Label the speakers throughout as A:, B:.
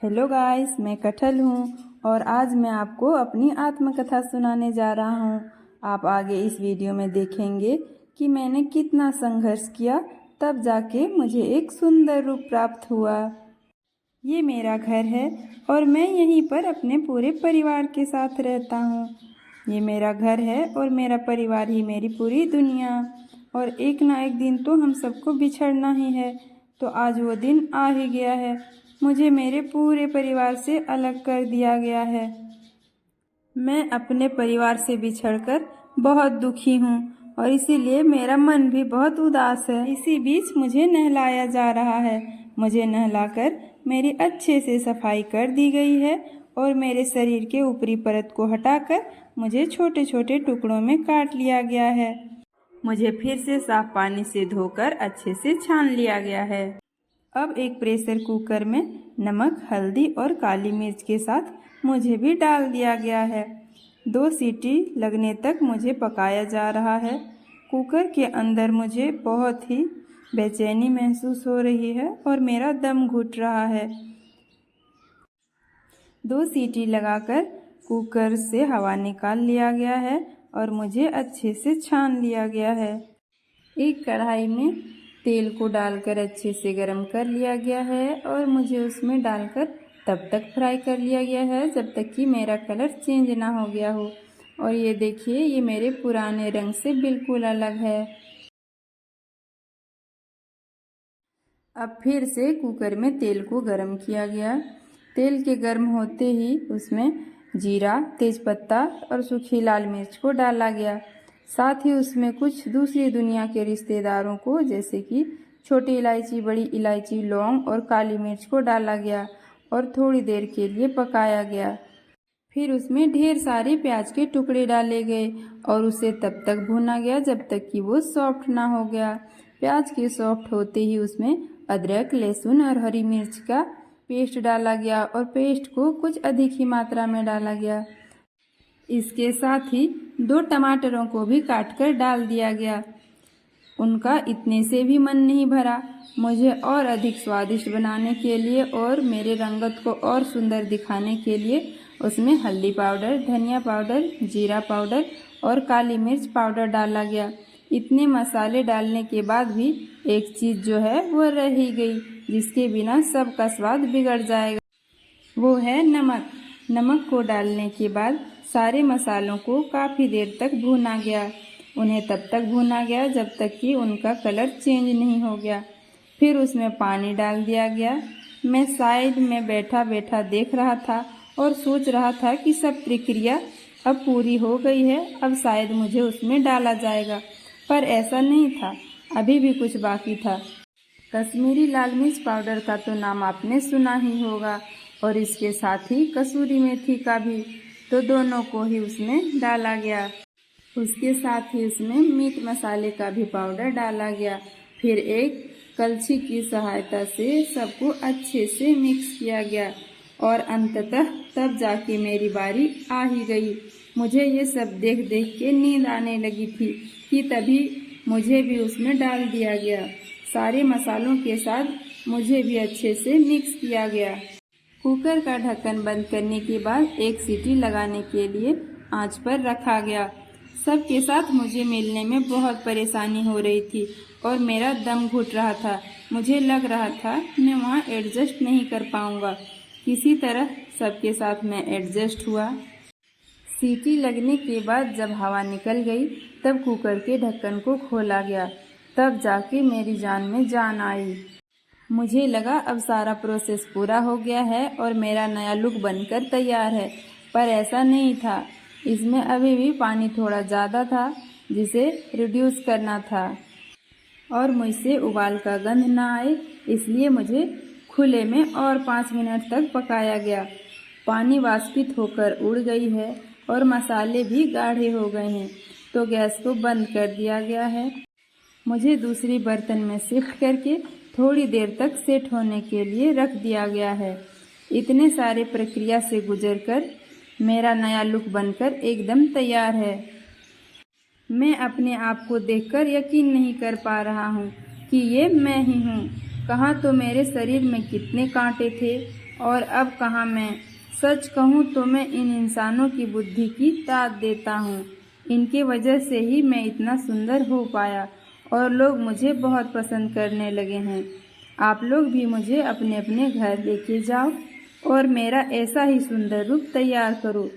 A: Hello guys, मैं कटहल हूँ और आज मैं आपको अपनी आत्मकथा सुनाने जा रहा हूँ। आप आगे इस वीडियो में देखेंगे कि मैंने कितना संघर्ष किया, तब जाके मुझे एक सुंदर रूप प्राप्त हुआ। ये मेरा घर है और मैं यहीं पर अपने पूरे परिवार के साथ रहता हूँ। ये मेरा घर है और मेरा परिवार ही मेरी पूरी दुनिया। और एक ना एक दिन तो हम सबको बिछड़ना ही है, तो आज वो दिन आ ही गया है। मुझे मेरे पूरे परिवार से अलग कर दिया गया है। मैं अपने परिवार से बिछड़कर बहुत दुखी हूँ और इसीलिए मेरा मन भी बहुत उदास है। इसी बीच मुझे नहलाया जा रहा है। मुझे नहलाकर मेरी अच्छे से सफाई कर दी गई है और मेरे शरीर के ऊपरी परत को हटाकर मुझे छोटे छोटे टुकड़ों में काट लिया गया है। मुझे फिर से साफ पानी से धोकर अच्छे से छान लिया गया है। अब एक प्रेशर कुकर में नमक, हल्दी और काली मिर्च के साथ मुझे भी डाल दिया गया है। 2 सीटी लगने तक मुझे पकाया जा रहा है। कुकर के अंदर मुझे बहुत ही बेचैनी महसूस हो रही है और मेरा दम घुट रहा है। 2 सीटी लगाकर कुकर से हवा निकाल लिया गया है और मुझे अच्छे से छान लिया गया है। एक कढ़ाई में तेल को डालकर अच्छे से गरम कर लिया गया है और मुझे उसमें डालकर तब तक फ्राई कर लिया गया है जब तक कि मेरा कलर चेंज ना हो गया हो। और ये देखिए, ये मेरे पुराने रंग से बिल्कुल अलग है। अब फिर से कुकर में तेल को गरम किया गया। तेल के गर्म होते ही उसमें जीरा, तेजपत्ता और सूखी लाल मिर्च को डाला गया। साथ ही उसमें कुछ दूसरी दुनिया के रिश्तेदारों को, जैसे कि छोटी इलायची, बड़ी इलायची, लौंग और काली मिर्च को डाला गया और थोड़ी देर के लिए पकाया गया। फिर उसमें ढेर सारे प्याज के टुकड़े डाले गए और उसे तब तक भुना गया जब तक कि वो सॉफ्ट ना हो गया। प्याज के सॉफ्ट होते ही उसमें अदरक, लहसुन और हरी मिर्च का पेस्ट डाला गया और पेस्ट को कुछ अधिक ही मात्रा में डाला गया। इसके साथ ही 2 टमाटरों को भी काटकर डाल दिया गया। उनका इतने से भी मन नहीं भरा। मुझे और अधिक स्वादिष्ट बनाने के लिए और मेरे रंगत को और सुंदर दिखाने के लिए उसमें हल्दी पाउडर, धनिया पाउडर, जीरा पाउडर और काली मिर्च पाउडर डाला गया। इतने मसाले डालने के बाद भी एक चीज़ जो है वो रह ही गई, जिसके बिना सबका स्वाद बिगड़ जाएगा। वो है नमक। नमक को डालने के बाद सारे मसालों को काफ़ी देर तक भूना गया। उन्हें तब तक भूना गया जब तक कि उनका कलर चेंज नहीं हो गया। फिर उसमें पानी डाल दिया गया। मैं साइड में बैठा बैठा देख रहा था और सोच रहा था कि सब प्रक्रिया अब पूरी हो गई है, अब शायद मुझे उसमें डाला जाएगा, पर ऐसा नहीं था, अभी भी कुछ बाकी था। कश्मीरी लाल मिर्च पाउडर का तो नाम आपने सुना ही होगा और इसके साथ ही कसूरी मेथी का भी, तो दोनों को ही उसमें डाला गया। उसके साथ ही उसमें मीट मसाले का भी पाउडर डाला गया। फिर एक कलछी की सहायता से सबको अच्छे से मिक्स किया गया और अंततः तब जाके मेरी बारी आ ही गई। मुझे ये सब देख देख के नींद आने लगी थी कि तभी मुझे भी उसमें डाल दिया गया। सारे मसालों के साथ मुझे भी अच्छे से मिक्स किया गया। कुकर का ढक्कन बंद करने के बाद 1 सीटी लगाने के लिए आंच पर रखा गया। सबके साथ मुझे मिलने में बहुत परेशानी हो रही थी और मेरा दम घुट रहा था। मुझे लग रहा था मैं वहाँ एडजस्ट नहीं कर पाऊँगा। किसी तरह सबके साथ मैं एडजस्ट हुआ। सीटी लगने के बाद जब हवा निकल गई तब कुकर के ढक्कन को खोला गया। तब जाके मेरी जान में जान आई। मुझे लगा अब सारा प्रोसेस पूरा हो गया है और मेरा नया लुक बनकर तैयार है, पर ऐसा नहीं था। इसमें अभी भी पानी थोड़ा ज़्यादा था, जिसे रिड्यूस करना था और मुझसे उबाल का गंध ना आए, इसलिए मुझे खुले में और 5 मिनट तक पकाया गया। पानी वाष्पित होकर उड़ गई है और मसाले भी गाढ़े हो गए हैं, तो गैस को बंद कर दिया गया है। मुझे दूसरी बर्तन में शिफ्ट करके थोड़ी देर तक सेट होने के लिए रख दिया गया है। इतने सारे प्रक्रिया से गुजरकर मेरा नया लुक बनकर एकदम तैयार है। मैं अपने आप को देखकर यकीन नहीं कर पा रहा हूँ कि ये मैं ही हूँ। कहाँ तो मेरे शरीर में कितने कांटे थे और अब कहाँ मैं। सच कहूँ तो मैं इन इंसानों की बुद्धि की दाद देता हूँ। इनके वजह से ही मैं इतना सुंदर हो पाया और लोग मुझे बहुत पसंद करने लगे हैं। आप लोग भी मुझे अपने अपने घर लेके जाओ और मेरा ऐसा ही सुंदर रूप तैयार करो।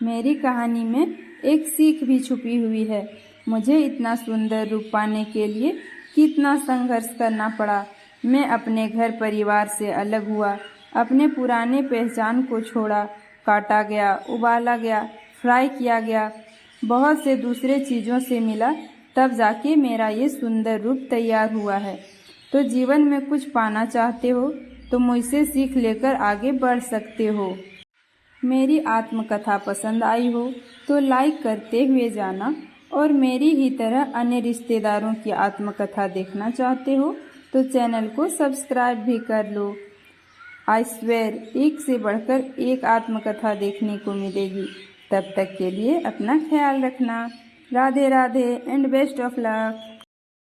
A: मेरी कहानी में एक सीख भी छुपी हुई है। मुझे इतना सुंदर रूप पाने के लिए कितना संघर्ष करना पड़ा। मैं अपने घर परिवार से अलग हुआ, अपने पुराने पहचान को छोड़ा, काटा गया, उबाला गया, फ्राई किया गया, बहुत से दूसरे चीज़ों से मिला, तब जाके मेरा ये सुंदर रूप तैयार हुआ है। तो जीवन में कुछ पाना चाहते हो तो मुझसे सीख लेकर आगे बढ़ सकते हो। मेरी आत्मकथा पसंद आई हो तो लाइक करते हुए जाना, और मेरी ही तरह अन्य रिश्तेदारों की आत्मकथा देखना चाहते हो तो चैनल को सब्सक्राइब भी कर लो। आई स्वेयर, एक से बढ़कर एक आत्मकथा देखने को मिलेगी। तब तक के लिए अपना ख्याल रखना। Radhe Radhe and best of luck.